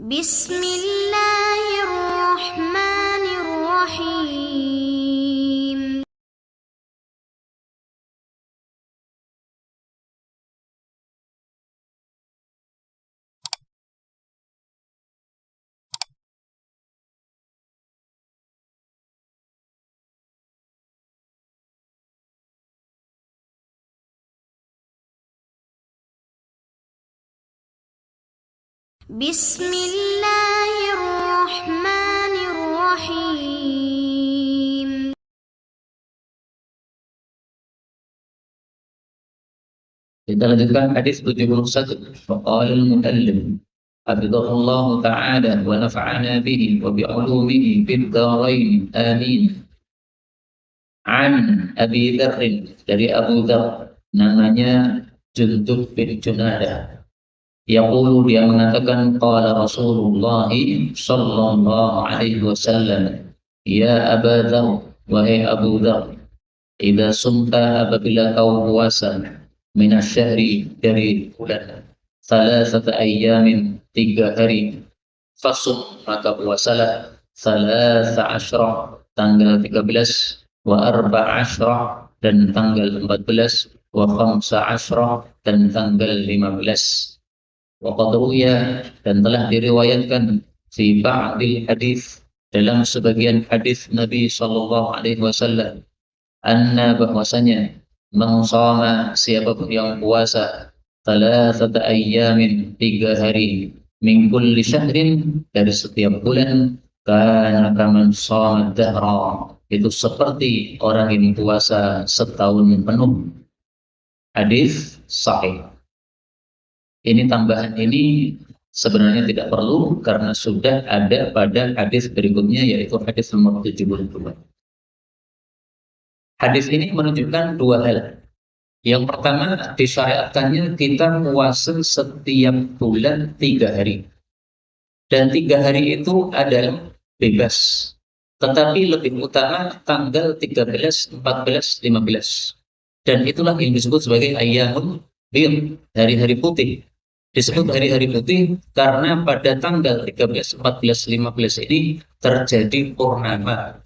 Bismillahirrahmanirrahim. Bismillahirrahmanirrahim. Kita lanjutkan hadis 71. Faqala al-muallim hafizahullah ta'ala wa nafa'ana bihi wa bi'ulumihi fid dharain amin. An Abi Dzar, dari Abu Dzar, namanya Jundub bin Junadah. Yaqulu, dia mengatakan, qala Rasulullah sallallahu alaihi wasallam, ya Aba Dzar, wahai Abu Dzar, idza sumta, apabila kau puasa, minasyahri, dari bulan, salasata ayyamin, 3 hari, fasum, maka puasalah, salasa asyra, tanggal 13, wa arba asyra, dan tanggal 14, wa khamsa asyra, dan tanggal 15. Wa qad ruwiya, dan telah diriwayatkan, fi ba'dil hadis, dalam sebagian hadis Nabi sallallahu alaihi wasallam, anna, bahwasanya, man shama, siapapun yang puasa, thalathata ayyamin, 3 hari, min kulli syahrin, dari setiap bulan, kana kaman shama dahra, itu seperti orang yang puasa setahun penuh. Hadis sahih. Ini tambahan ini sebenarnya tidak perlu karena sudah ada pada hadis berikutnya, yaitu hadis nomor 72. Hadis ini menunjukkan 2 hal. Yang pertama, disyariatkannya kita puasa setiap bulan 3 hari. Dan 3 hari itu adalah bebas. Tetapi lebih utama tanggal 13, 14, 15. Dan itulah yang disebut sebagai ayyamul bidh, hari-hari putih. Disebut hari-hari putih karena pada tanggal 13, 14, 15 ini terjadi purnama.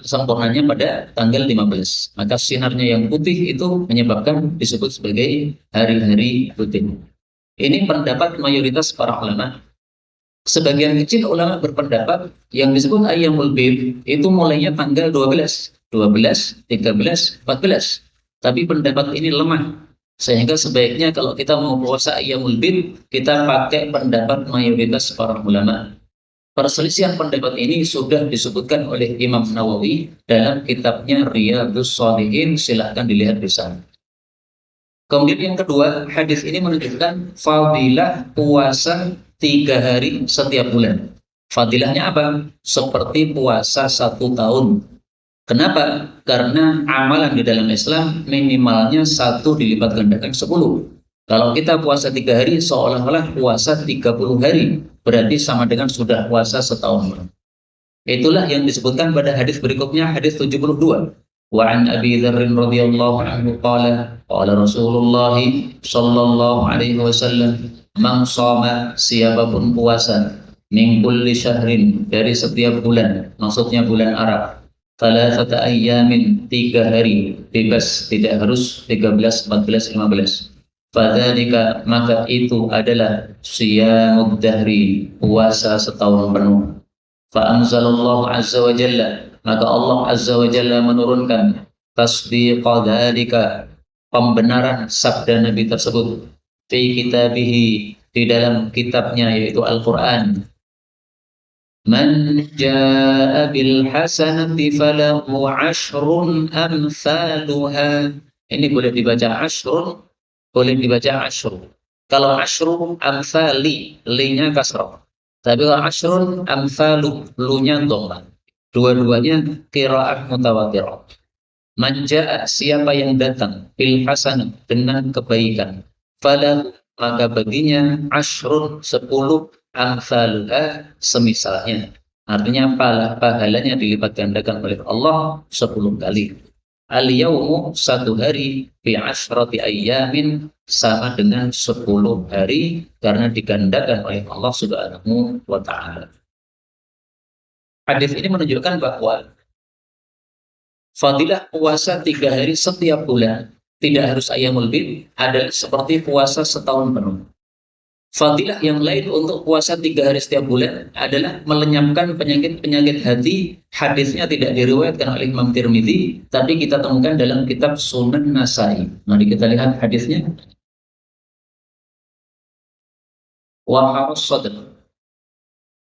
Sempurnanya pada tanggal 15. Maka sinarnya yang putih itu menyebabkan disebut sebagai hari-hari putih. Ini pendapat mayoritas para ulama. Sebagian kecil ulama berpendapat yang disebut ayyamul bidh itu mulainya tanggal 12, 13, 14. Tapi pendapat ini lemah. Sehingga sebaiknya kalau kita mau puasa ayyamul bidh, kita pakai pendapat mayoritas para ulama. Perselisihan pendapat ini sudah disebutkan oleh Imam Nawawi dalam kitabnya Riyadhus Shalihin, silahkan dilihat di sana. Kemudian yang kedua, hadis ini menunjukkan fadilah puasa 3 hari setiap bulan. Fadilahnya apa? Seperti puasa 1 tahun. Kenapa? Karena amalan di dalam Islam minimalnya 1 dilipat gandakan 10. Kalau kita puasa 3 hari, seolah-olah puasa 30 hari. Berarti sama dengan sudah puasa setahun. Itulah yang disebutkan pada hadis berikutnya, hadis 72. Wa an Abi Dzar radhiyallahu anhu qala Rasulullah sallallahu alaihi wasallam, man shama, siapapun puasa, min kulli syahrin, dari setiap bulan, maksudnya bulan Arab, thalathata ayyamin, 3 hari, bebas, tidak harus 13, 14, 15. Fadzalika, maka itu adalah siyamud dahri, puasa setahun penuh. Fa anzalallahu azza wa jalla, maka Allah azza wa jalla menurunkan tasdiqa dzalika, pembenaran sabda Nabi tersebut, fi kitabihi, di dalam kitabnya yaitu Al-Qur'an. Man jaa bil hasanati falahu ashrun amsaluha. Ini boleh dibaca ashrun, boleh dibaca asyru. Kalau asyru amsali, li-nya kasrah. Tapi kalau asyrun amsalu, lu-nya dhamma. Dua-duanya qiraat mutawatirah. Man jaa, siapa yang datang, bil hasanah, dengan kebaikan, falahu, maka baginya asyrun, 10, amsaluha, semisalnya. Artinya pahalanya dilipat gandakan oleh Allah 10 kali. Al-yawmu satu hari bi asyrati ayyamin sama dengan 10 hari karena digandakan oleh Allah Subhanahu wa taala. Hadis ini menunjukkan bahwa fadilah puasa 3 hari setiap bulan, tidak harus ayyamul bid, adalah seperti puasa setahun penuh. Fadilah yang lain untuk puasa 3 hari setiap bulan adalah melenyapkan penyakit-penyakit hati. Hadisnya tidak diriwayatkan oleh Imam Tirmidzi, tapi kita temukan dalam kitab Sunan Nasai. Mari kita lihat hadisnya. Wa harus sadr.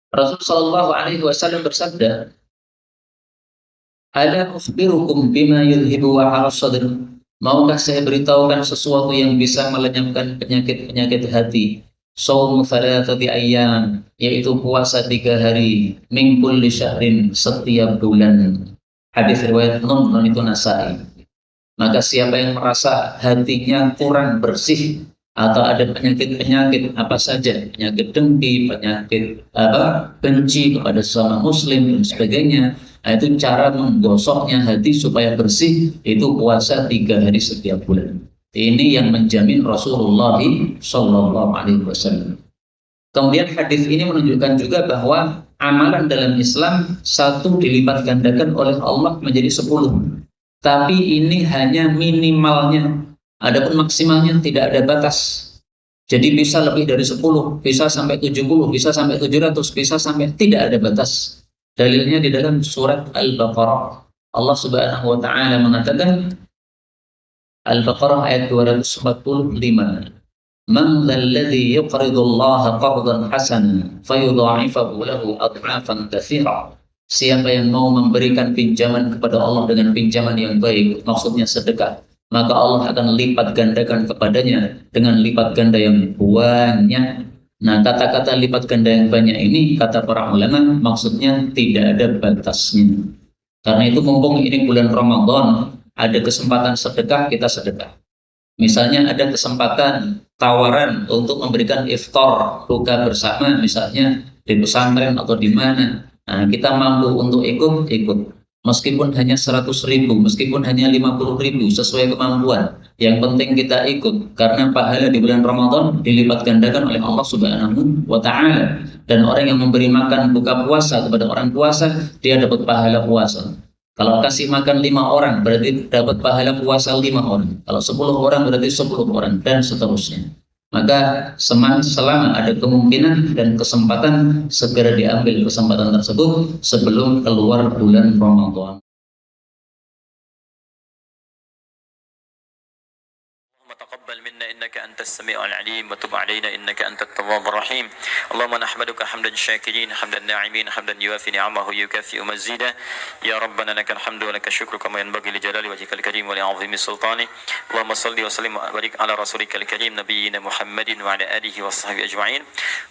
Rasul Shallallahu Alaihi Wasallam bersabda, "Ala ukhbirukum bima yudhibu wa harus sadr." Maukah saya beritahukan sesuatu yang bisa melenyapkan penyakit-penyakit hati? Shaum thalathati ayyam, yaitu puasa 3 hari, min kulli syahrin, setiap bulan. Hadis riwayat Nun itu Nasai. Maka siapa yang merasa hatinya kurang bersih atau ada penyakit-penyakit apa saja, penyakit dengki, penyakit benci kepada sesama muslim dan sebagainya, nah, itu cara menggosoknya hati supaya bersih, itu puasa 3 hari setiap bulan. Ini yang menjamin Rasulullah Shallallahu Alaihi Wasallam. Kemudian hadis ini menunjukkan juga bahwa amalan dalam Islam satu dilipat gandakan oleh Allah menjadi 10. Tapi ini hanya minimalnya. Adapun maksimalnya tidak ada batas. Jadi bisa lebih dari 10, bisa sampai 70, bisa sampai 700, bisa sampai tidak ada batas. Dalilnya di dalam surat Al-Baqarah. Allah Subhanahu wa taala mengatakan, Al-Baqarah ayat 245. Man dzalladzi yuqridu Allah qardan hasanan fayudha'ifahu lahu adhafan katsira. Siapa yang mau memberikan pinjaman kepada Allah dengan pinjaman yang baik, maksudnya sedekah, maka Allah akan lipat gandakan kepadanya dengan lipat ganda yang banyak. Nah, kata-kata lipat ganda yang banyak ini, kata para ulama, maksudnya tidak ada batasnya. Karena itu mumpung ini bulan Ramadan, ada kesempatan sedekah, kita sedekah. Misalnya ada kesempatan tawaran untuk memberikan iftar buka bersama, misalnya di pesantren atau di mana. Nah, kita mampu untuk ikut. Meskipun hanya 100.000, meskipun hanya 50.000, sesuai kemampuan. Yang penting kita ikut, karena pahala di bulan Ramadan dilipat gandakan oleh Allah Subhanahu wa taala. Dan orang yang memberi makan buka puasa kepada orang puasa, dia dapat pahala puasa. Kalau kasih makan 5 orang, berarti dapat pahala puasa 5 orang. Kalau 10 orang, berarti 10 orang, dan seterusnya. Maka selama ada kemungkinan dan kesempatan, segera diambil kesempatan tersebut sebelum keluar bulan Ramadan. تقبل منا إنك أنت السميع العليم وتب علينا إنك أنت التواب الرحيم. اللهم نحمدك حمدا شاكرين حمدا ناعمين حمدا يوافي نعمه يكافئ مزيدا. يا ربنا لك الحمد ولك الشكر كما ينبغي لجلال وجهك الكريم ولعظيم سلطانك. اللهم صل وسلم وبارك على رسولك الكريم نبينا محمد وعلى آله وصحبه أجمعين.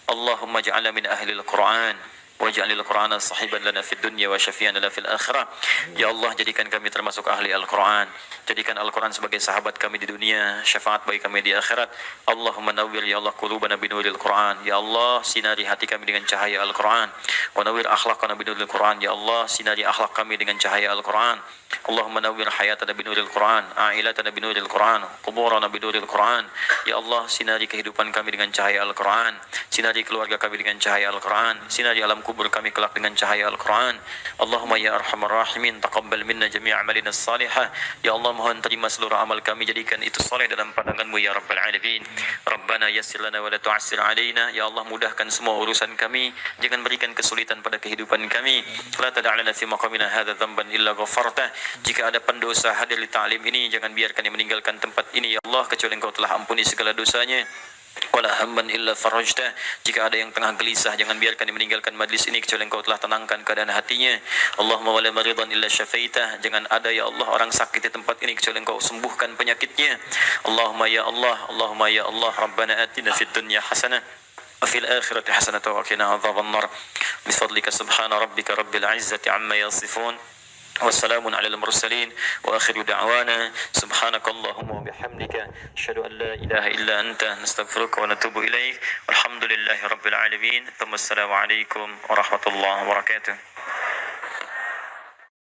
اللهم اجعلنا من أهل القرآن waj'alil Qur'ana sahiban lana fid dunya wa syafi'an lana fil akhirah. Ya Allah, jadikan kami termasuk ahli Al-Qur'an. Jadikan Al-Qur'an sebagai sahabat kami di dunia, syafaat bagi kami di akhirat. Allahumma nawwir ya Allah qulubana binuril Qur'an. Ya Allah, sinari hati kami dengan cahaya Al-Qur'an. Wa nawwir akhlaqana binuril Qur'an. Ya Allah, sinari akhlak kami dengan cahaya Al-Qur'an. Allahumma nawwir hayatana binuril Qur'an, a'ilatana binuril Qur'an, quburana binuril Qur'an. Ya Allah, sinari kehidupan kami dengan cahaya Al-Qur'an. Sinari keluarga kami dengan cahaya Al-Qur'an. Sinari alam kubur kami kelak dengan cahaya Al-Quran. Allahumma ya arhamar rahimin, taqabbal minna jami' amalina salihah. Ya Allah, mohon terima seluruh amal kami, jadikan itu saleh dalam pandangan-Mu ya Rabbal Alamin. Rabbana yassir lana wa la tu'assir alaina. Ya Allah, mudahkan semua urusan kami, jangan berikan kesulitan pada kehidupan kami. La tada'lana fi maqamina hadha dhanban illa ghafartah. Jika ada pendosa hadir di ta'lim ini, jangan biarkan dia meninggalkan tempat ini ya Allah, kecuali Engkau telah ampuni segala dosanya. Wala hamman illa farajtah. Jika ada yang tengah gelisah, jangan biarkan dia meninggalkan majlis ini kecuali Engkau telah tenangkan keadaan hatinya. Allahumma wala maridan illa syafaitah. Jangan ada ya Allah orang sakit di tempat ini kecuali Engkau sembuhkan penyakitnya. Allahumma ya Allah, Rabbana atina fid dunya hasanah wa fil akhirati hasanah wa qina adzabannar. Bifadlika subhana rabbika rabbil izzati amma yasifun. والسلام على المرسلين وآخر دعوانا سبحانك اللهم وبحمدك أشهد أن لا إله إلا أنت نستغفرك ونتوب إليك والحمد لله رب العالمين ثم السلام عليكم ورحمة الله وبركاته.